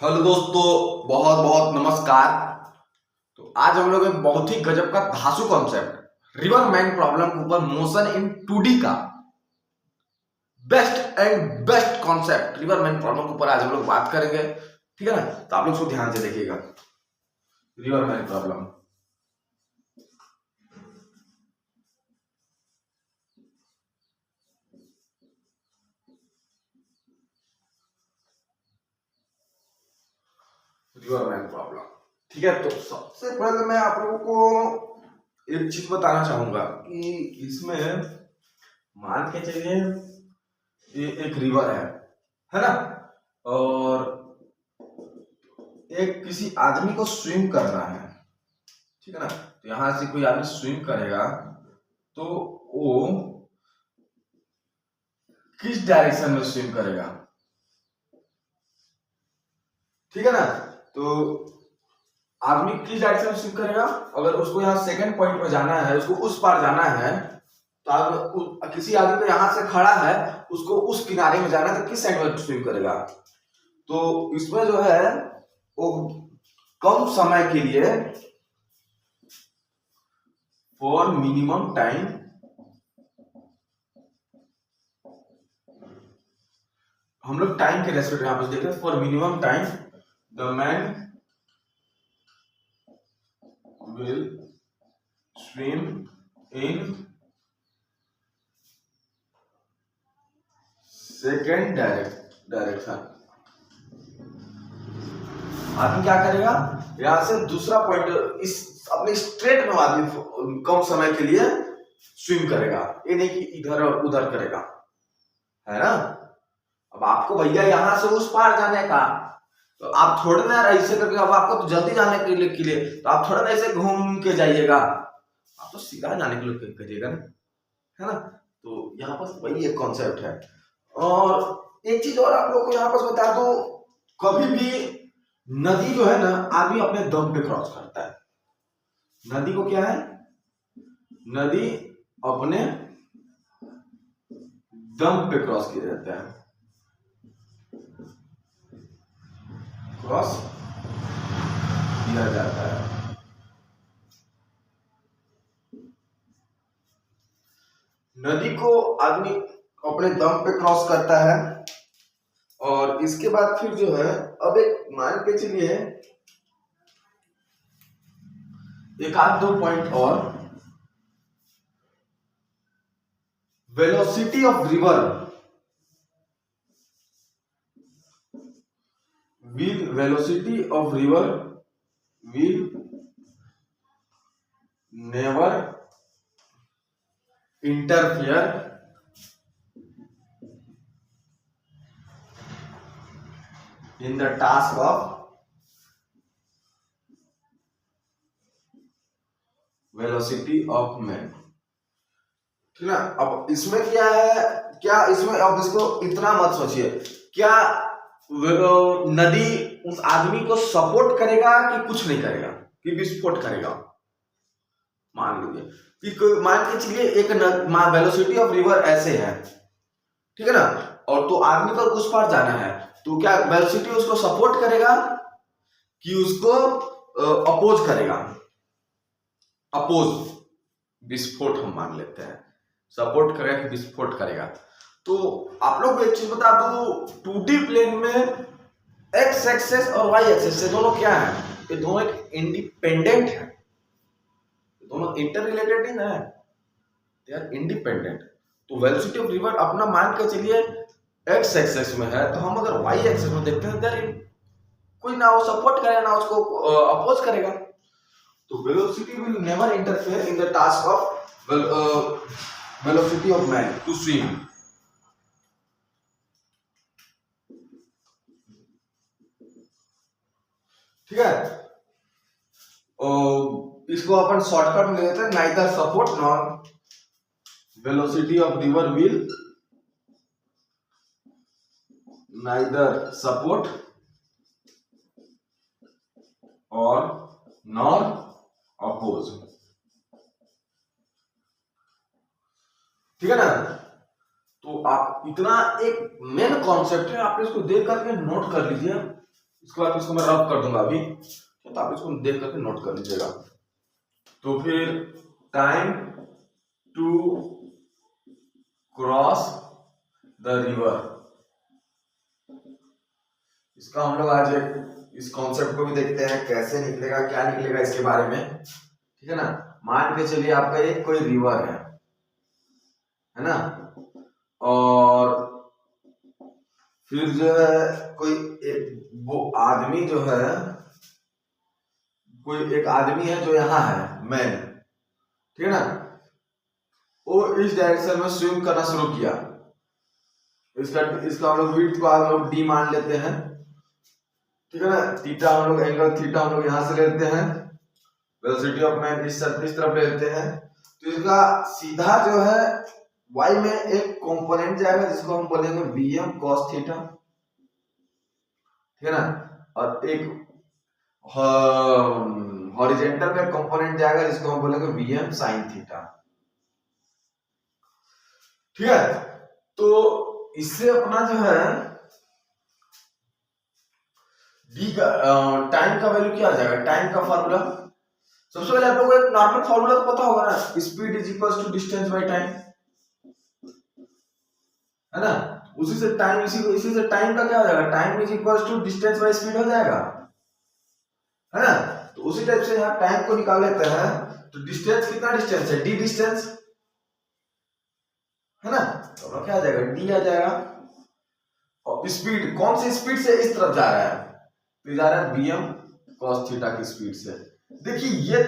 Hello दोस्तों, बहुत बहुत नमस्कार। तो आज हम लोग एक बहुत ही गजब का धांसू कॉन्सेप्ट रिवर मैन प्रॉब्लम के ऊपर मोशन इन 2D का best and best concept river man problem के ऊपर आज हम लोग बात करेंगे। ठीक है ना? तो आप लोग इसको ध्यान से देखिएगा। River man problem, river man problem. ठीक है, तो सबसे पहले मैं आप लोगों को एक चीज बताना चाहूंगा कि इसमें मान के चलिए ये एक रिवर है ना? और एक किसी आदमी को स्विम करना है। ठीक है ना? तो यहां से कोई आदमी स्विम करेगा तो वो किस डायरेक्शन में स्विम करेगा? ठीक है ना? तो आदमी किस डायरेक्शन में स्विम करेगा? अगर उसको यहाँ सेकंड पॉइंट पर जाना है, उसको उस पार जाना है, तो किसी आदमी को यहां से खड़ा है, उसको उस किनारे में जाना है, तो किस साइड में स्विम करेगा? तो इसमें जो है वो कम समय के लिए फॉर मिनिमम टाइम हम लोग टाइम के रेस्पेक्ट यहां पर देख रहे हैं। For minimum time the man will swim in second direction. आदमी क्या करेगा? यहां से दूसरा पॉइंट इस अपने स्ट्रेट में आदमी कम समय के लिए स्विम करेगा, ये नहीं कि इधर और उधर करेगा, है ना? अब आपको भैया यहां से उस पार जाने का, तो आप थोड़े ना ऐसे करके, अब आपको तो जल्दी जाने के लिए तो आप थोड़ा ना ऐसे घूम के जाइएगा, आप तो सीधा जाने के लिए करिएगा ना, है ना? तो यहाँ पर वही एक कॉन्सेप्ट है। और एक चीज और आप लोग को यहाँ पर बता दो, कभी भी नदी जो है ना, आदमी अपने दम पे क्रॉस करता है। नदी को क्या है? नदी अपने दम पे क्रॉस किया जाता है, क्रॉस किया जाता है। नदी को आदमी अपने दम पे क्रॉस करता है। और इसके बाद फिर जो है, अब एक मान के चलिए एक आध दो पॉइंट और, velocity of river will never interfere in the task of velocity of man। ठीक है? अब इसमें क्या है, क्या इसमें, अब इसको इतना मत सोचिए, क्या नदी उस आदमी को सपोर्ट करेगा कि कुछ नहीं करेगा, कि विस्फोट करेगा? मान लीजिए कि मान के चलिए एक वेलोसिटी ऑफ रिवर ऐसे है, ठीक है ना? और तो आदमी को उस पार जाना है, तो क्या वेलोसिटी उसको सपोर्ट करेगा कि उसको अपोज करेगा? अपोज, विस्फोट हम मान लेते हैं, सपोर्ट करेगा कि विस्फोट करेगा। तो आप लोग को एक चीज बता दो, 2D प्लेन में एक्स एक्सेस और वाई एक्सेस से दोनों क्या है? ये दोनों एक इंडिपेंडेंट है, दोनों इंटर रिलेटेड नहीं है, दे आर इंडिपेंडेंट। तो वेलोसिटी ऑफ रिवर अपना मान के चलिए एक्स एक्सेस में है, तो हम अगर वाई एक्सेस में देखते हैं, देयर कोई ना वो सपोर्ट करेगा ना उसको अपोज करेगा। तो velocity will never interfere in the task of velocity of man to swim. ठीक है? इसको अपन शॉर्टकट में ले लेते हैं, neither support nor velocity of river will neither support और नॉर अपोज। ठीक है ना? तो आप इतना एक मेन कॉन्सेप्ट है, आप इसको देख करके नोट कर लीजिए। इसके बाद इसको मैं रब कर दूंगा अभी, तो आप इसको देख करके नोट कर लीजिएगा। तो फिर time to cross the river, इसका हम लोग आज इस कॉन्सेप्ट को भी देखते हैं कैसे निकलेगा, क्या निकलेगा इसके बारे में, ठीक है ना। मान के चलिए आपका एक कोई रिवर है ना, और फिर जो है कोई वो आदमी जो है, कोई एक आदमी है जो यहाँ है मैन, ठीक है ना, वो इस डायरेक्शन में स्विम करना शुरू किया। इसका हम लोग विड्थ को हम लोग डी मान लेते हैं, ठीक है ना। थीटा हम लोग एंगल थीटा हम लोग यहाँ से लेते हैं, वेलोसिटी ऑफ मैन इस तरफ ले लेते हैं। तो इसका सीधा जो है y में एक कंपोनेंट जाएगा जिसको हम बोलेंगे vm cos थीटा, ठीक है ना, और एक हॉरिजॉन्टल में कंपोनेंट जाएगा जिसको हम बोलेंगे vm sin थीटा, ठीक है। तो इससे अपना जो है डी का टाइम का वैल्यू क्या आ जाएगा, टाइम का फार्मूला सबसे पहले आप लोगों को एक नॉर्मल फार्मूला तो पता होगा ना, speed is equal to distance by time, है ना। उसी से टाइम का क्या हो जाएगा, time is equal to distance by speed हो जाएगा, है ना। तो उसी टाइप से यहाँ टाइम को निकाल लेते हैं, तो डिस्टेंस कितना डिस्टेंस है, डी डिस्टेंस है ना, तो क्या आ जाएगा, डी आ जाएगा। और स्पीड कौन सी स्पीड से इस तरफ जा रहा है, तो जा रहा है vm cos थीटा की स्पीड से। देखिए ये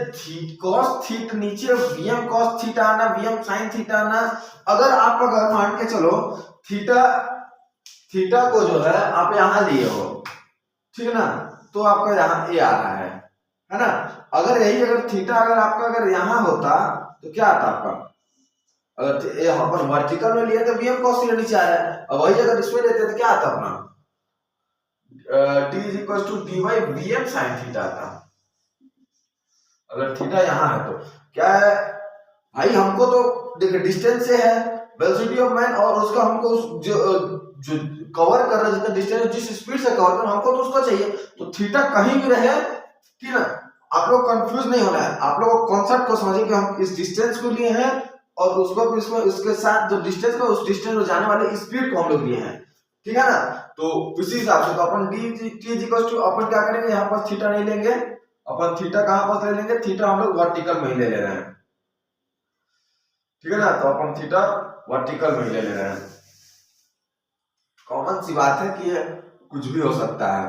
cos थीटा नीचे vm cos थीटा आना, vm sin थीटा आना। अगर मान के चलो थीटा को जो है आप यहाँ लिए हो, ठीक है ना, तो आपका यहाँ a आ रहा है ना। अगर थीटा अगर यहाँ होता तो क्या आता आपका, अगर यहाँ पर वर्टिकल में लिए तो vm cos थीटा नीचे आ रहा है, और वही अगर इसमें लेते तो क्या आता अपना t is equal to dy vm sin theta आता। अगर थीटा यहाँ है तो क्या है भाई, हमको तो देखिए डिस्टेंस से है वेलोसिटी ऑफ मैन, और उसका हमको जो कवर कर रहा है जितना डिस्टेंस जिस स्पीड से कवर कर हमको तो उसका चाहिए। तो थीटा कहीं भी रहे, ठीक है, आप लोग कंफ्यूज नहीं होना है, आप लोग कॉन्सेप्ट को समझिए कि हम इस डिस्टेंस को लिए हैं और उसको इसमें उसके साथ जो डिस्टेंस है उस डिस्टेंस में जाने वाले स्पीड को हम लोग लिए हैं, ठीक है ना। तो इसी हिसाब से तो अपन अपन क्या करेंगे, यहाँ पर थीटा नहीं लेंगे, अपन थीटा कहां पर ले लेंगे, थीटा हम लोग वर्टिकल में ही ले रहे हैं, ठीक है ना। तो अपन थीटा वर्टिकल में ही ले रहे हैं। कॉमन सी बात है कि कुछ भी हो सकता है,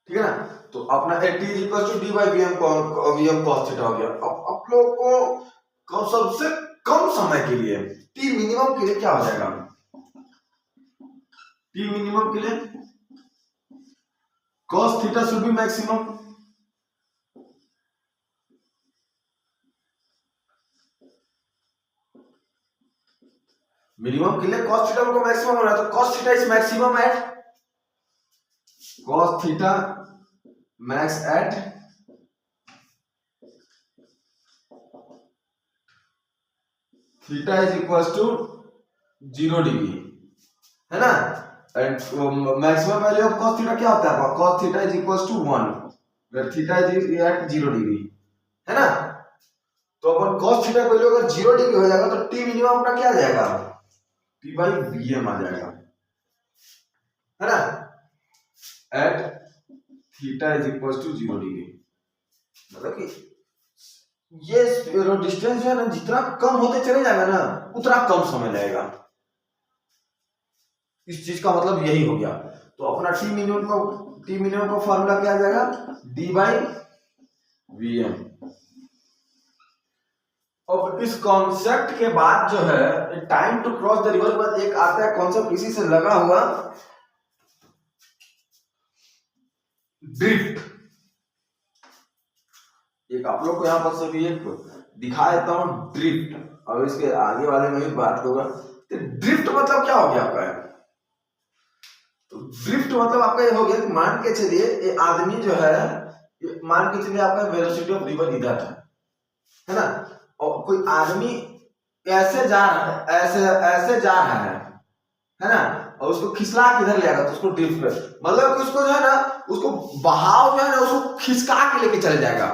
ठीक है ना। तो अपना t is equal to D by vm cos theta हो गया। अब आप लोगों को सबसे कम समय के लिए t मिनिमम के लिए क्या हो जाएगा, t मिनिमम के लिए cos theta should be maximum, minimum के लिए cos थीटा को मैक्सिमम होना है, तो cos theta is maximum at cos theta max at theta is equal to 0 degree, है ना। And maximum value of cos theta क्या होता है आपका, cos theta is equal to 1 where theta is at 0 degree, है ना। तो अपन cos थीटा को अगर 0 डिग्री हो जाएगा तो t मिनिमम अपना क्या आ जाएगा, t बाई vm आ जाएगा, है ना, at theta is equal to 0 degree. मतलब कि ये डिस्टेंस जो है ना जितना कम होते चले जाएगा ना उतना कम समय लगेगा, इस चीज का मतलब यही हो गया। तो अपना t मिनिमम का फॉर्मूला क्या आ जाएगा, d बाई vm। अब इस कॉन्सेप्ट के बाद जो है time to cross the river के बाद एक आता है कॉन्सेप्ट इसी से लगा हुआ, ड्रिफ्ट। एक आप लोग को यहाँ पर सभी एक दिखा देता हूँ ड्रिफ्ट, और इसके आगे वाले में भी बात होगा। तो ड्रिफ्ट मतलब क्या हो गया आपका, तो ड्रिफ्ट मतलब आपका ये हो गया कि मान के चलिए ये आदमी जो है, मान के चलिए आपका वेलोसिटी ऑफ रिवर इधर है ना, और कोई आदमी ऐसे जा रहा है, ऐसे जा रहा है ना, और उसको खिसला के इधर ले आएगा तो उसको ड्रिफ्ट कर, मतलब कि उसको जो है ना, उसको बहाव जो है ना उसको खिसका के लेके चले जाएगा।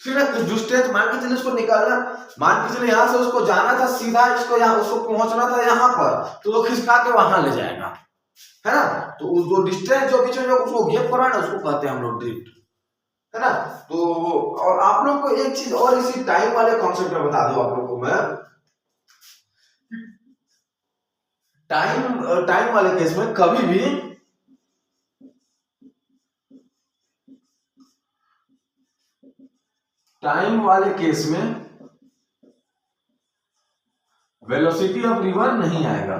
फिर डिस्टेंस मान के चलिए उसको निकालना, मान के चलिए यहाँ से उसको जाना था सीधा, इसको यहाँ उसको पहुंचना था यहाँ पर, तो वो खिसका के वहां ले जाएगा, है ना। तो उस जो डिस्टेंस जो बीच में जो उसको गैप करा ना उसको कहते हैं हम लोग ड्रिफ्ट, है ना। तो और आप लोग को एक चीज और इसी टाइम वाले कॉन्सेप्ट में बता दूं आप लोग को मैं, टाइम टाइम वाले केस में कभी भी टाइम वाले केस में वेलोसिटी ऑफ रिवर नहीं आएगा।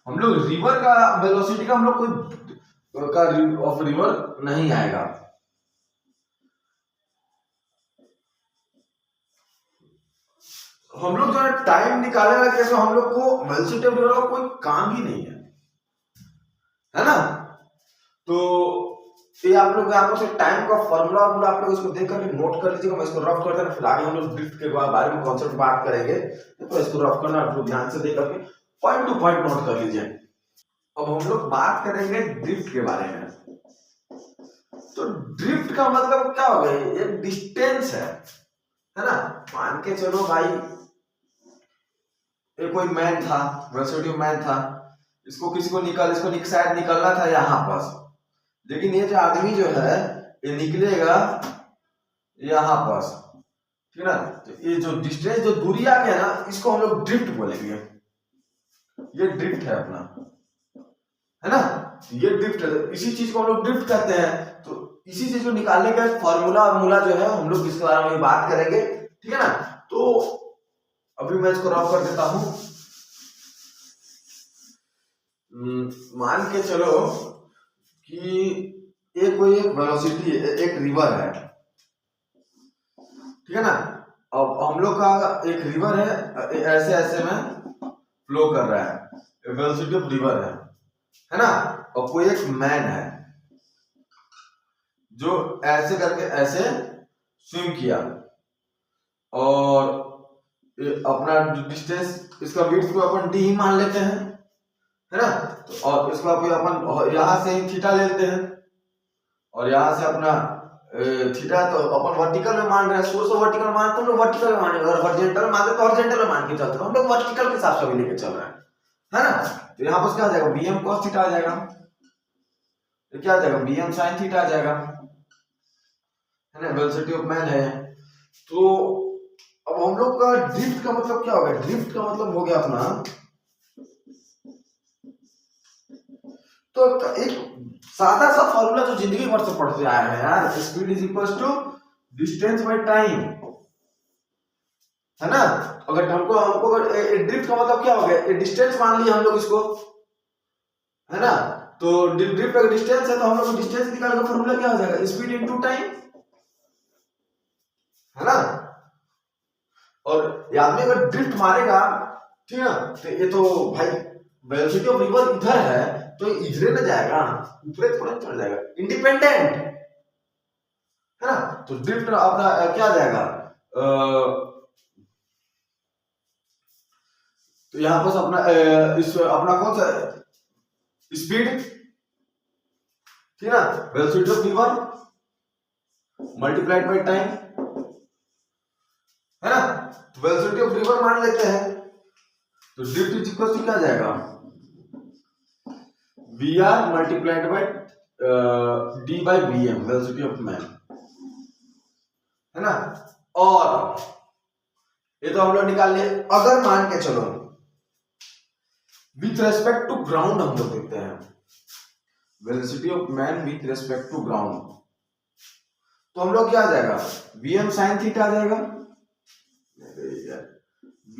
हम लोग रिवर का वेलोसिटी का हम लोग कोई का ऑफ रिवर नहीं आएगा। हम लोग जो है टाइम निकालने वाले केस में हम लोग को वेलोसिटी ऑफ रिवर का कोई काम ही नहीं है ना। तो ये आप लोग यहाँ पर टाइम का फॉर्मूला आप लोग इसको देख करके नोट कर लीजिएगा, मैं इसको रफ करता हूँ, फिर आगे हम लोग ड्रिफ्ट के बारे में कॉन्सेप्ट बात करेंगे, तो इसको रफ करना आप लोग ध्यान से देख करके पॉइंट टू पॉइंट नोट कर लीजिए। अब हम लोग बात करेंगे ड्रिफ्ट के बारे में। तो ड्रिफ्ट का मतलब क्या हो गया, एक डिस्टेंस है ना। मान के चलो भाई ये कोई मैन था, वेलोसिटी मैन था, इसको किसी को इसको शायद निकलना था यहाँ पास, लेकिन ये जो आदमी जो है ये निकलेगा यहाँ पास, ठीक है ना। तो ये जो डिस्टेंस जो दूरी आ गया ना इसको हम लोग ड्रिफ्ट बोलेंगे, ये ड्रिफ्ट है अपना, है ना। ये ड्रिफ्ट है, इसी चीज को हम लोग ड्रिफ्ट कहते हैं। तो इसी चीज को निकालने का फॉर्मूला और मूला जो है हम लोग इसके बारे में बात करेंगे, ठीक है ना। तो अभी मैं इसको रफ कर देता हूं। मान के चलो कि एक कोई एक वेलोसिटी एक रिवर है, ठीक है ना। अब हम लोग का एक रिवर है, ऐसे ऐसे में फ्लो कर रहा है, वेलोसिटी ऑफ रिवर है ना। और कोई एक मैन है जो ऐसे करके ऐसे स्विम किया, और अपना डिस्टेंस इसका विड्थ को अपन डी ही मान लेते हैं, है ना। तो और इसको अपन यहां से ही थीटा ले लेते हैं, और यहां से अपना थीटा तो अपन वर्टिकल में मान रहे हैं, सोर्स वर्टिकल मान तो हम लोग वर्टिकल में मानेंगे, और हॉरिजॉन्टल मानते तो हॉरिजॉन्टल में मान के चलते हैं, हम लोग वर्टिकल के हिसाब से भी लेके चल रहे हैं, है ना। तो यहाँ पर क्या आ जाएगा, bm cos थीटा आ जाएगा, तो क्या आ जाएगा bm sin थीटा आ जाएगा, है ना। वेलोसिटी ऑफ मैन है। तो अब हम लोग का ड्रिफ्ट का मतलब क्या हो गया, ड्रिफ्ट का मतलब हो गया अपना, तो एक सादा सा फॉर्मूला जो जिंदगी भर से पढ़ते आए हैं यार, speed is equal to distance by time, है ना। अगर हमको हमको ड्रिफ्ट का मतलब क्या हो गया, डिस्टेंस मान लिया हम लोग इसको, है ना। तो ड्रिफ्ट का डिस्टेंस है, तो हम लोग डिस्टेंस निकालने का फॉर्मूला क्या हो जाएगा, स्पीड इनटू टाइम, है ना। और ये आदमी अगर ड्रिफ्ट मारेगा, ठीक है ना, तो ये तो भाई वेलोसिटी ऑफ रिवर इधर है तो इधर में जाएगा, ऊपर थोड़ा चढ़ जाएगा, इंडिपेंडेंट, है ना। तो ड्रिफ्ट अपना क्या जाएगा, तो यहां पर अपना इस अपना कौन सा स्पीड, ठीक है ना, velocity of river multiplied by time, है ना। तो वेलोसिटी ऑफ रिवर मान लेते हैं, तो ड्रिफ्ट इज इक्वल टू क्या जाएगा, vr multiplied by d by bm, velocity of man, है ना। और ये तो हम लोग निकाल लिए। अगर मान के चलो विथ रेस्पेक्ट टू ग्राउंड हम लोग देखते हैं, velocity of man with respect to ground, तो हम लोग क्या आ जाएगा, vm sin थीटा आ जाएगा,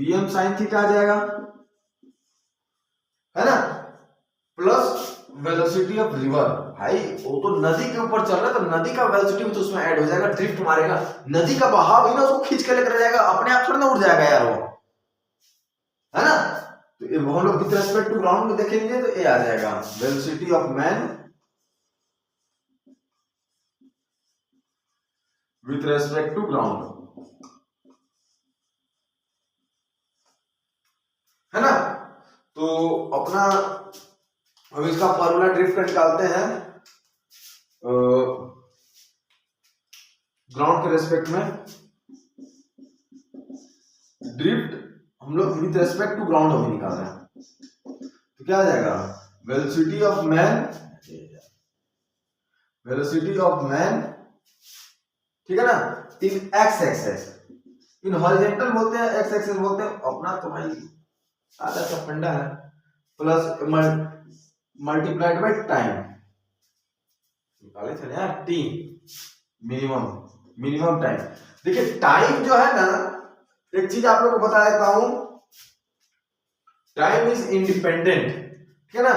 vm sin थीटा आ जाएगा, है ना, प्लस वेलोसिटी ऑफ रिवर। भाई वो तो नदी के ऊपर चल रहा है, तो नदी का वेलोसिटी भी तो उसमें ऐड हो जाएगा, ड्रिफ्ट मारेगा, नदी का बहाव ही ना उसको खींच के लेकर जाएगा, अपने आप थोड़ा ना उड़ जाएगा यार वो, है ना। तो ये हम लोग विद रेस्पेक्ट टू ग्राउंड में देखेंगे तो ये आ जाएगा velocity of man with respect to ground, तो अपना हम इसका फॉर्मूला ड्रिफ्ट का निकालते हैं ग्राउंड के रेस्पेक्ट में। ड्रिफ्ट हम लोग विद रेस्पेक्ट टू ग्राउंड अभी निकाल रहे हैं, तो क्या आ जाएगा, वेलोसिटी ऑफ मैन, ठीक है ना, इन एक्स एक्सेस, इन हॉरिजॉन्टल बोलते हैं, एक्स एक्सेस बोलते हैं, अपना तो भाई आधा सा फंडा है, प्लस मल्टीप्लाइड बाय टाइम, निकाले थे यार टी, मिनिमम टाइम। देखिए टाइम जो है ना, एक चीज आप लोगों को बता देता हूं, टाइम इज इंडिपेंडेंट, ठीक है ना।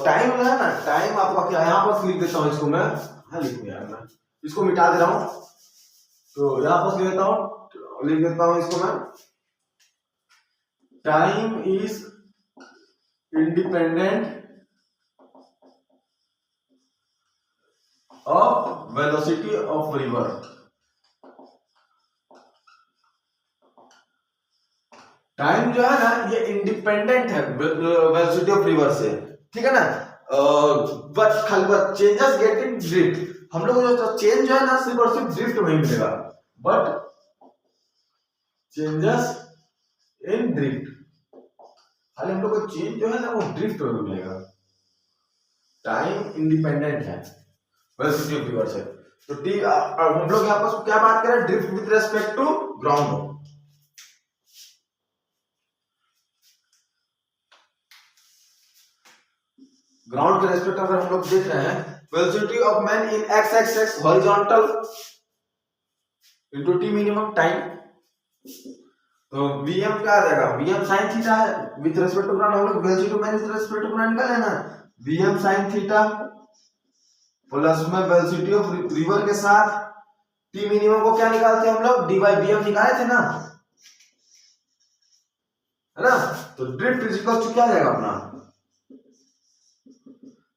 टाइम है ना, टाइम आपका क्या, यहां पर लिख देता हूं इसको मैं, हाँ लिखूं यार, मैं इसको मिटा दे रहा हूं, तो यहां पर लिख देता हूं इसको मैं, time is independent of velocity of river. Time जो है ना, ये इंडिपेंडेंट है वेलोसिटी ऑफ रिवर से, ठीक है ना। But changes get in drift, हम लोग जो चेंज जो है ना सिर्फ और सिर्फ ड्रिफ्ट में ही मिलेगा, बट चेंजेस इन ड्रिफ्ट, खाली हम लोग को चेंज जो है ना वो ड्रिफ्ट में मिलेगा। टाइम इंडिपेंडेंट है वेलोसिटी ऑफ रिवर से, तो टी हम लोग यहाँ पर क्या बात करें, drift with respect to ground. Ground के रेस्पेक्ट अगर हम लोग देख रहे हैं, velocity of man in X axis horizontal into T minimum time, तो vm क्या आ जाएगा, vm sin थीटा है विद रेस्पेक्ट टू ग्राउंड, हम लोग velocity of man with respect to ground निकाले ना, vm sin थीटा प्लस में वेलोसिटी ऑफ रिवर के साथ टी मिनिमम को क्या निकालते हैं हम लोग, डी बाई vm निकाले थे ना, है ना। तो ड्रिफ्ट इज इक्वल टू क्या आ जाएगा अपना,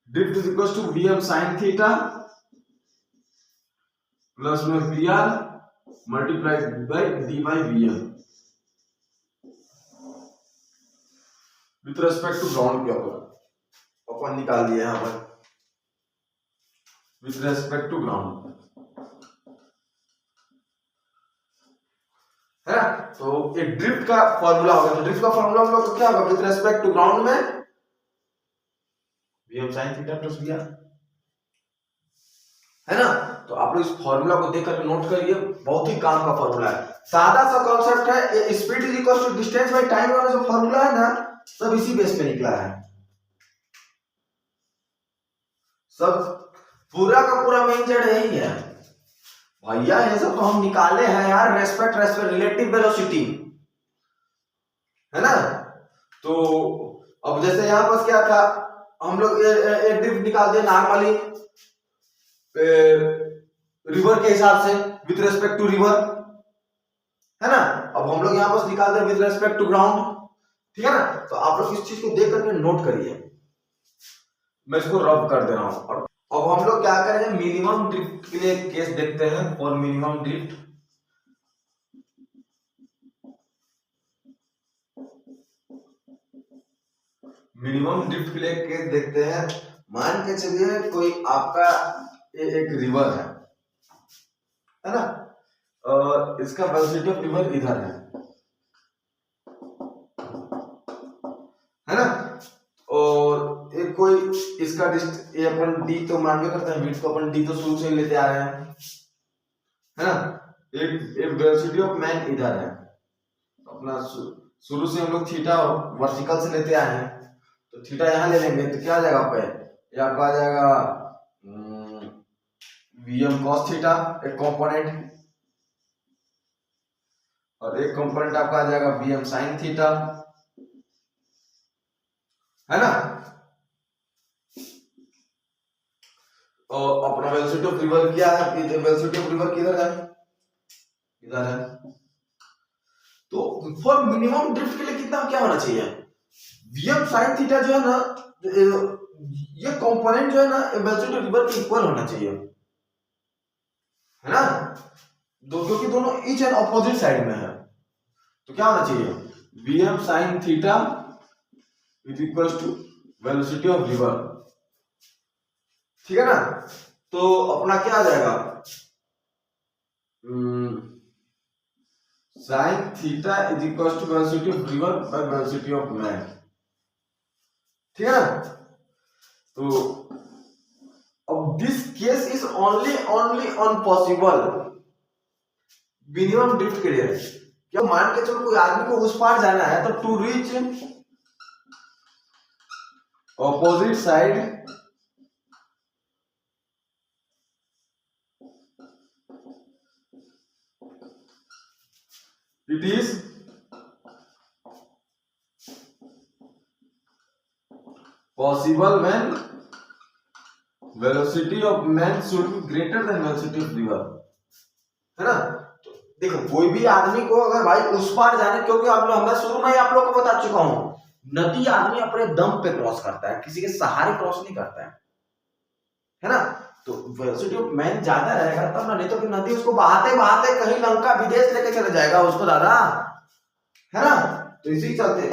drift is equal to vm sin theta plus में vr multiplied by d by vm with respect to ground के ऊपर अपन निकाल दिए यहां पर, विथ रेस्पेक्ट टू ग्राउंड, है ना। तो ये ड्रिफ्ट का फॉर्मूला होगा, तो ड्रिफ्ट का फॉर्मूला हम लोग को क्या होगा, विथ रेस्पेक्ट टू ग्राउंड में vm sin theta plus vr, है ना। तो आप लोग इस फॉर्मूला को देख करके नोट करिए, बहुत ही काम का फॉर्मूला है, सादा सा कॉन्सेप्ट है। Speed is equal to distance by time वाला जो फॉर्मूला है ना, सब इसी बेस पे निकला है, सब पूरा का पूरा मेन जड़ यही है भैया, ये सब तो हम निकाले हैं यार, रेस्पेक्ट रिलेटिव वेलोसिटी, है ना। तो अब जैसे यहां पर क्या था, हम लोग एक ड्रिफ्ट निकाल दिए नॉर्मली रिवर के हिसाब से विथ रेस्पेक्ट टू रिवर, है ना। अब हम लोग यहां पर निकाल दे विथ रेस्पेक्ट टू ग्राउंड, ठीक है ना। तो आप लोग इस चीज को देख करके नोट करिए, मैं इसको रब कर दे रहा हूं। और अब हम लोग क्या करेंगे, मिनिमम ड्रिफ्ट के लिए केस देखते हैं, और मिनिमम ड्रिफ्ट के लिए केस देखते हैं। मान के चलिए कोई आपका एक रिवर है ना, इसका वेलोसिटी ऑफ रिवर इधर है ना, और एक कोई इसका ये अपन डी तो मान के करते हैं, विड्थ को अपन डी तो शुरू से ही लेते आ रहे हैं, है ना। एक वेलोसिटी ऑफ मैन इधर है, अपना शुरू से हम लोग थीटा वर्टिकल से लेते आए हैं, तो थीटा यहां ले लेंगे, तो क्या आ जाएगा पे, ये आपका आ जाएगा vm cos थीटा एक कंपोनेंट, और एक कंपोनेंट आपका आ जाएगा vm sin थीटा, है ना। और अपना वेलोसिटी ऑफ रिवर क्या है, वेलोसिटी ऑफ रिवर किधर है, इधर है। तो फॉर मिनिमम ड्रिफ्ट के लिए कितना क्या होना चाहिए, vm sin थीटा जो है ना, ये कंपोनेंट जो है ना वेलोसिटी ऑफ रिवर के इक्वल होना चाहिए, है ना। क्योंकि दोनों ईच एंड ऑपोजिट साइड में है, तो क्या होना चाहिए, vm sin theta is equal to velocity of river. ठीक है ना, तो अपना क्या आ जाएगा, sine theta is equal to velocity of river by velocity of man. ठीक है ना, तो अब this case is only on possible minimum drift के लिए। क्या मान के चलो कोई आदमी को उस पार जाना है, तो to reach opposite side it is possible when velocity of man should be greater than velocity of river. है ना, तो देखो कोई भी आदमी को अगर भाई उस पार जाने, क्योंकि मैं शुरू में ही आप लोगों को बता चुका हूं, नदी आदमी अपने दम पे क्रॉस करता है, किसी के सहारे क्रॉस नहीं करता है ना, तो वेलोसिटी ऑफ मैन ज्यादा रहेगा तब ना, नहीं तो फिर नदी उसको बहाते बहाते कहीं लंका विदेश लेके चले जाएगा उसको दादा, है ना। तो इसी चलते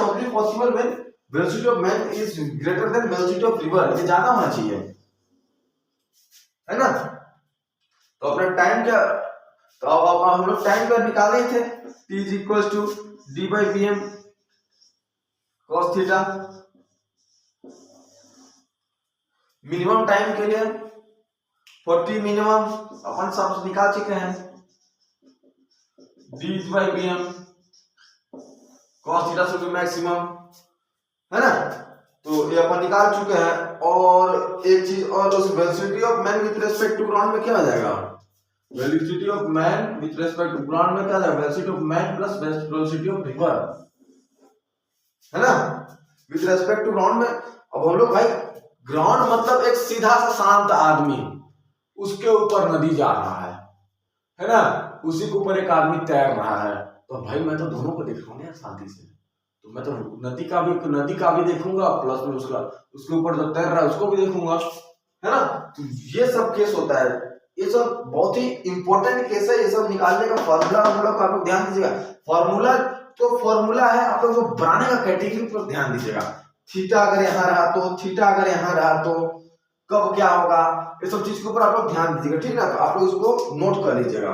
only possible when velocity of man is greater than velocity of river, ये ज्यादा होना चाहिए, है ना। तो अपना टाइम क्या, तो अब हम लोग टाइम का निकाले थे, t is equal to D by B M cos theta. Minimum time के लिए 40 मिनिमम अपन सब निकाल चुके हैं, d is by B M cos theta should be maximum, है ना, तो ये अपन निकाल चुके हैं। और एक चीज और, उस velocity of man with respect to ground में क्या आ जाएगा, velocity of man with respect to ground में क्या आ जाएगा, velocity of man plus velocity of river, है ना, विद रिस्पेक्ट टू ग्राउंड में। अब हम लोग भाई ग्राउंड मतलब एक सीधा सा शांत आदमी, उसके ऊपर नदी जा रहा है ना, उसी के ऊपर एक आदमी तैर रहा है, तो भाई मैं तो दोनों को देखूंगा यार शांति से, तो मैं तो नदी का भी देखूंगा प्लस में उसके ऊपर जो तैर रहा है उसको भी देखूंगा, है ना। तो ये सब केस होता है, ये सब बहुत ही इंपॉर्टेंट केस है, ये सब निकालने का फॉर्मूला हम लोग आप लोग ध्यान दीजिएगा। फॉर्मूला है, आप लोग को बनाने का कैटेगरी पर ध्यान दीजिएगा। थीटा अगर यहाँ रहा तो, थीटा अगर यहाँ रहा तो कब क्या होगा, ये सब चीज के ऊपर आप लोग ध्यान दीजिएगा, ठीक है ना। तो आप लोग इसको नोट कर लीजिएगा।